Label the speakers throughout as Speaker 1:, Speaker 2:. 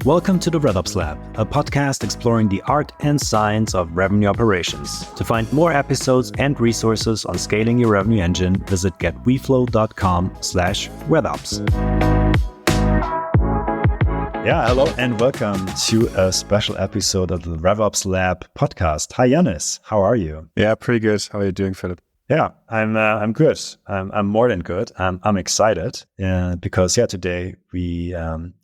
Speaker 1: Welcome to the RevOps Lab, a podcast exploring the art and science of revenue operations. To find more episodes and resources on scaling your revenue engine, visit getweflow.com/RevOps. Yeah, hello and welcome to a special episode of the RevOps Lab podcast. Hi, Yannis. How are you?
Speaker 2: Yeah, pretty good. How are you doing, Philip?
Speaker 1: Yeah, I'm good. I'm more than good. I'm excited because today we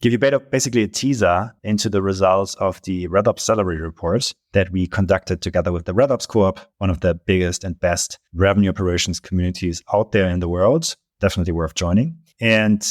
Speaker 1: give you basically a teaser into the results of the RevOps Salary Report that we conducted together with the RevOps Co-op, one of the biggest and best revenue operations communities out there in the world. Definitely worth joining. And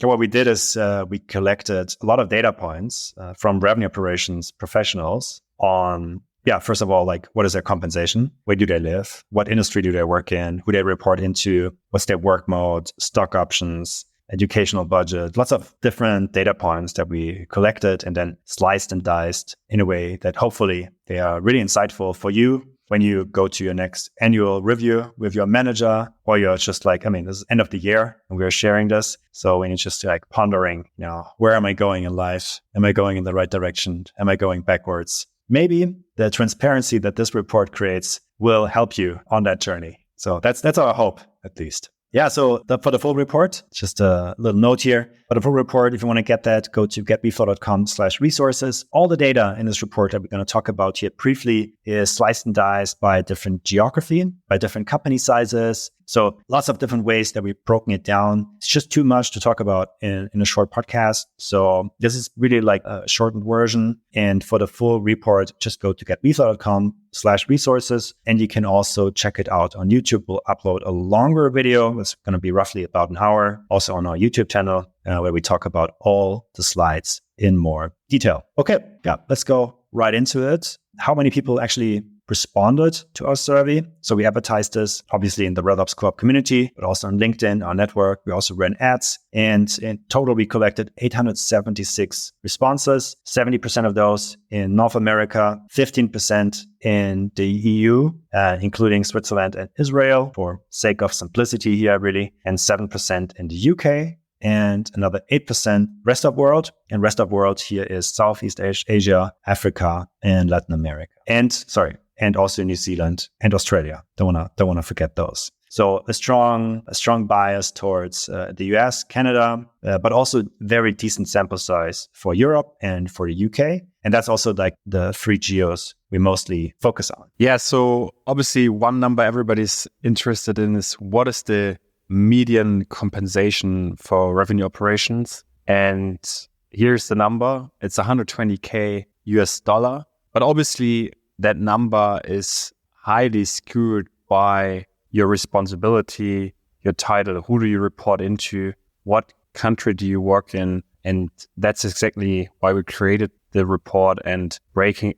Speaker 1: what we did is we collected a lot of data points from revenue operations professionals on first of all, what is their compensation? Where do they live? What industry do they work in? Who they report into? What's their work mode? Stock options, educational budget, lots of different data points that we collected and then sliced and diced in a way that hopefully they are really insightful for you when you go to your next annual review with your manager, or you're just this is end of the year and we're sharing this. So when you're just pondering, where am I going in life? Am I going in the right direction? Am I going backwards? Maybe the transparency that this report creates will help you on that journey. So that's our hope, at least. Yeah, so for the full report, just a little note here. For the full report, if you want to get that, go to getweflow.com/resources. All the data in this report that we're going to talk about here briefly is sliced and diced by different geography, by different company sizes. So lots of different ways that we've broken it down. It's just too much to talk about in a short podcast. So this is really like a shortened version. And for the full report, just go to getweflow.com/resources. And you can also check it out on YouTube. We'll upload a longer video. It's going to be roughly about an hour, also on our YouTube channel, where we talk about all the slides in more detail. Okay, let's go right into it. How many people actually responded to our survey? So we advertised this obviously in the RevOps Co-op community, but also on LinkedIn, our network. We also ran ads, and in total we collected 876 responses, 70% of those in North America, 15% in the EU, including Switzerland and Israel, for sake of simplicity here really, and 7% in the UK, and another 8% rest of world. And rest of world here is Southeast Asia, Africa, and Latin America. And also New Zealand and Australia. Don't wanna forget those. So a strong bias towards the US, Canada, but also very decent sample size for Europe and for the UK. And that's also the three geos we mostly focus on.
Speaker 2: Yeah, so obviously one number everybody's interested in is what is the median compensation for revenue operations? And here's the number. It's $120K US. But obviously that number is highly skewed by your responsibility, your title, who do you report into, what country do you work in, and that's exactly why we created the report and breaking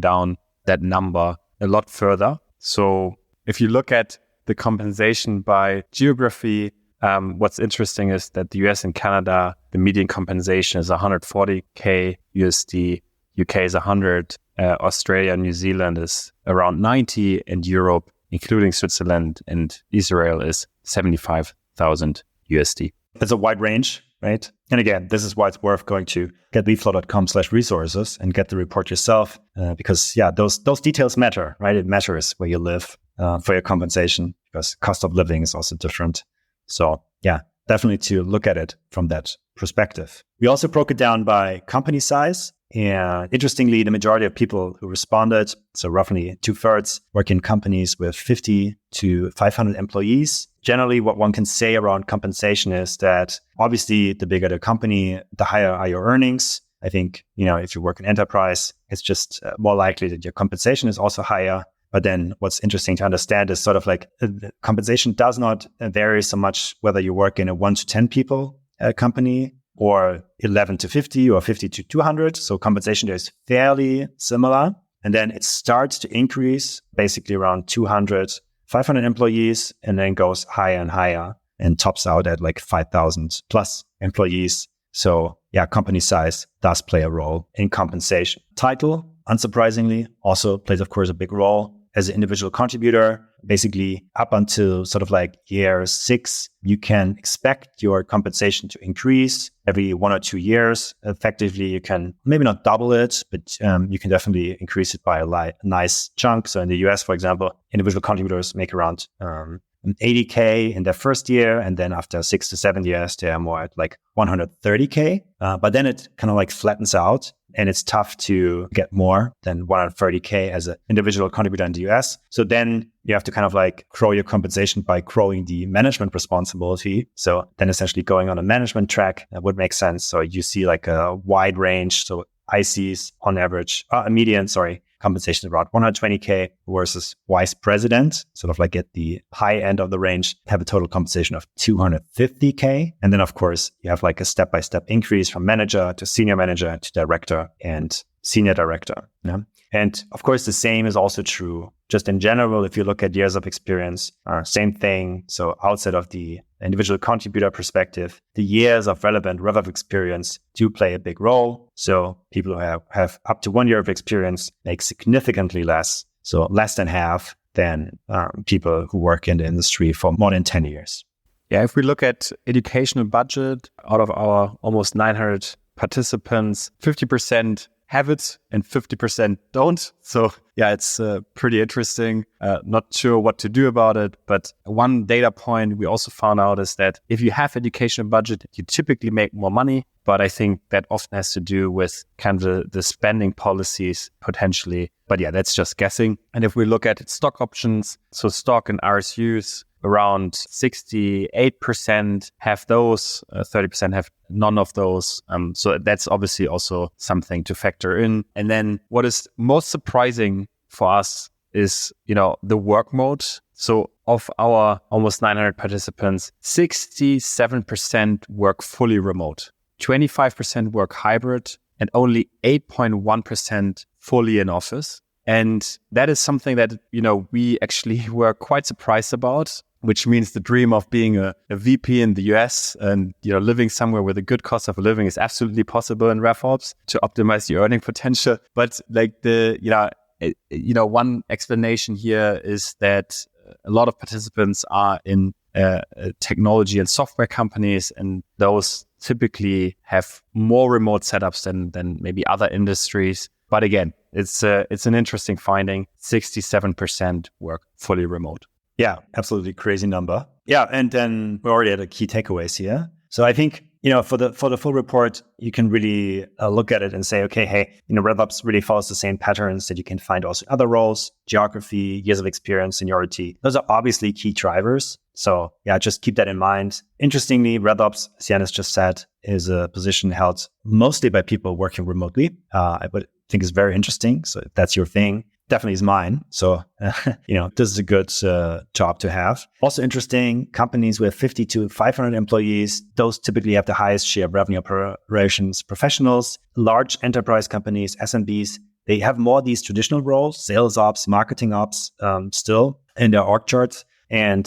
Speaker 2: down that number a lot further. So if you look at the compensation by geography, what's interesting is that the US and Canada, the median compensation is $140K USD, UK is 100, Australia and New Zealand is around 90, and Europe, including Switzerland and Israel, is 75,000 USD.
Speaker 1: It's a wide range, right? And again, this is why it's worth going to getweflow.com/resources and get the report yourself, because those details matter, right? It matters where you live for your compensation, because cost of living is also different. So definitely to look at it from that perspective. We also broke it down by company size. And interestingly, the majority of people who responded, so roughly 2/3, work in companies with 50 to 500 employees. Generally, what one can say around compensation is that obviously the bigger the company, the higher are your earnings. I think, if you work in enterprise, it's just more likely that your compensation is also higher. But then what's interesting to understand is the compensation does not vary so much whether you work in a 1 to 10 people company or 11 to 50 or 50 to 200. So compensation there is fairly similar. And then it starts to increase basically around 200, 500 employees, and then goes higher and higher and tops out at 5,000 plus employees. So company size does play a role in compensation. Title, unsurprisingly, also plays, of course, a big role. As an individual contributor, basically up until sort of like year 6, you can expect your compensation to increase every 1 or 2 years. Effectively, you can maybe not double it, but you can definitely increase it by a nice chunk. So in the US, for example, individual contributors make around 80K in their first year. And then after 6 to 7 years, they are more at like 130K. But then it kind of like flattens out. And it's tough to get more than 130K as an individual contributor in the US. So then you have to kind of like grow your compensation by growing the management responsibility. So then essentially going on a management track, that would make sense. So you see like a wide range. So ICs on average, median, compensation around 120K versus vice president, sort of like at the high end of the range, have a total compensation of 250K. And then, of course, you have like a step-by-step increase from manager to senior manager to director and senior director. Yeah? And of course, the same is also true just in general. If you look at years of experience, same thing. So outside of the individual contributor perspective, the years of relevant RevOps experience do play a big role. So people who have up to 1 year of experience make significantly less, so less than half than people who work in the industry for more than 10 years.
Speaker 2: Yeah, if we look at educational budget, out of our almost 900 participants, 50% have it and 50% don't. So yeah, it's pretty interesting. Not sure what to do about it. But one data point we also found out is that if you have educational budget, you typically make more money. But I think that often has to do with kind of the spending policies potentially. But yeah, that's just guessing. And if we look at stock options, so stock and RSUs, around 68% have those, 30% have none of those. So that's obviously also something to factor in. And then what is most surprising for us is, the work mode. So of our almost 900 participants, 67% work fully remote, 25% work hybrid, and only 8.1% fully in office. And that is something that, we actually were quite surprised about, which means the dream of being a VP in the US and, living somewhere with a good cost of living is absolutely possible in RevOps to optimize the earning potential. But like one explanation here is that a lot of participants are in technology and software companies, and those typically have more remote setups than maybe other industries. But again, it's an interesting finding. 67% work fully remote.
Speaker 1: Yeah, absolutely crazy number. Yeah, and then we already had the key takeaways here. So I think, for the full report, you can really look at it and say, okay, hey, RevOps really follows the same patterns that you can find also in other roles: geography, years of experience, seniority. Those are obviously key drivers. So yeah, just keep that in mind. Interestingly, RevOps, as Janis just said, is a position held mostly by people working remotely. I would think is very interesting. So if that's your thing, definitely is mine. So, this is a good job to have. Also interesting, companies with 50 to 500 employees, those typically have the highest share of revenue operations professionals. Large enterprise companies, SMBs, they have more of these traditional roles, sales ops, marketing ops, still in their org charts. And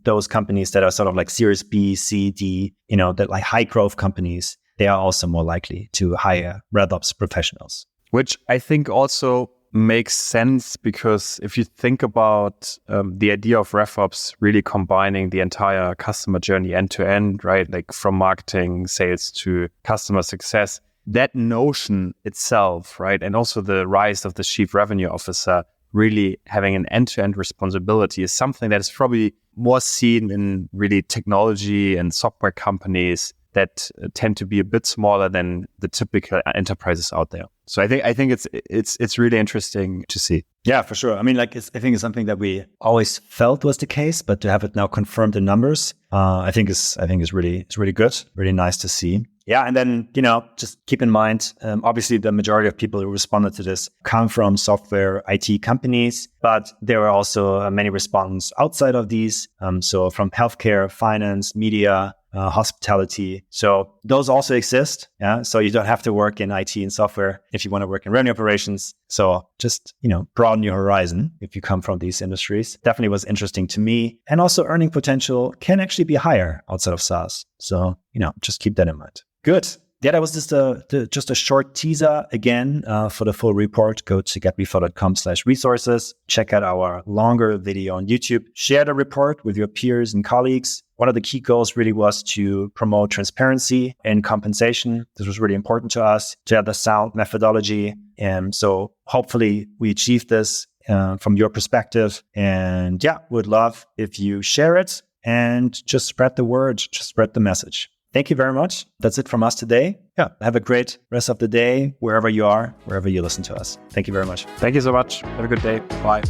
Speaker 1: those companies that are sort of like Series B, C, D, that like high growth companies, they are also more likely to hire RevOps professionals.
Speaker 2: Which I think also makes sense, because if you think about the idea of RevOps really combining the entire customer journey end to end, right? Like from marketing, sales to customer success, that notion itself, right? And also the rise of the chief revenue officer really having an end-to-end responsibility is something that is probably more seen in really technology and software companies that tend to be a bit smaller than the typical enterprises out there. So I think it's really interesting to see.
Speaker 1: Yeah, for sure. I mean, I think it's something that we always felt was the case, but to have it now confirmed in numbers, I think is really good, really nice to see. Yeah, and then just keep in mind, obviously the majority of people who responded to this come from software IT companies, but there are also many respondents outside of these. So from healthcare, finance, media, hospitality. So those also exist. Yeah. So you don't have to work in IT and software if you want to work in revenue operations. So just, broaden your horizon if you come from these industries. Definitely was interesting to me. And also earning potential can actually be higher outside of SaaS. So, just keep that in mind. Good. that was just a short teaser. Again, for the full report, go to getrefill.com/resources. Check out our longer video on YouTube. Share the report with your peers and colleagues. One of the key goals really was to promote transparency in compensation. This was really important to us, to have the sound methodology. And so hopefully we achieved this from your perspective. And yeah, would love if you share it and just spread the word, just spread the message. Thank you very much. That's it from us today. Yeah, have a great rest of the day, wherever you are, wherever you listen to us. Thank you very much.
Speaker 2: Thank you so much. Have a good day. Bye.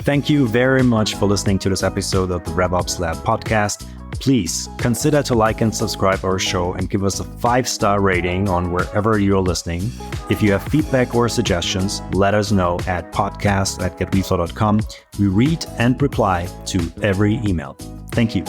Speaker 1: Thank you very much for listening to this episode of the RevOps Lab podcast. Please consider to like and subscribe our show and give us a 5-star rating on wherever you're listening. If you have feedback or suggestions, let us know at podcast@getrefill.com. We read and reply to every email. Thank you.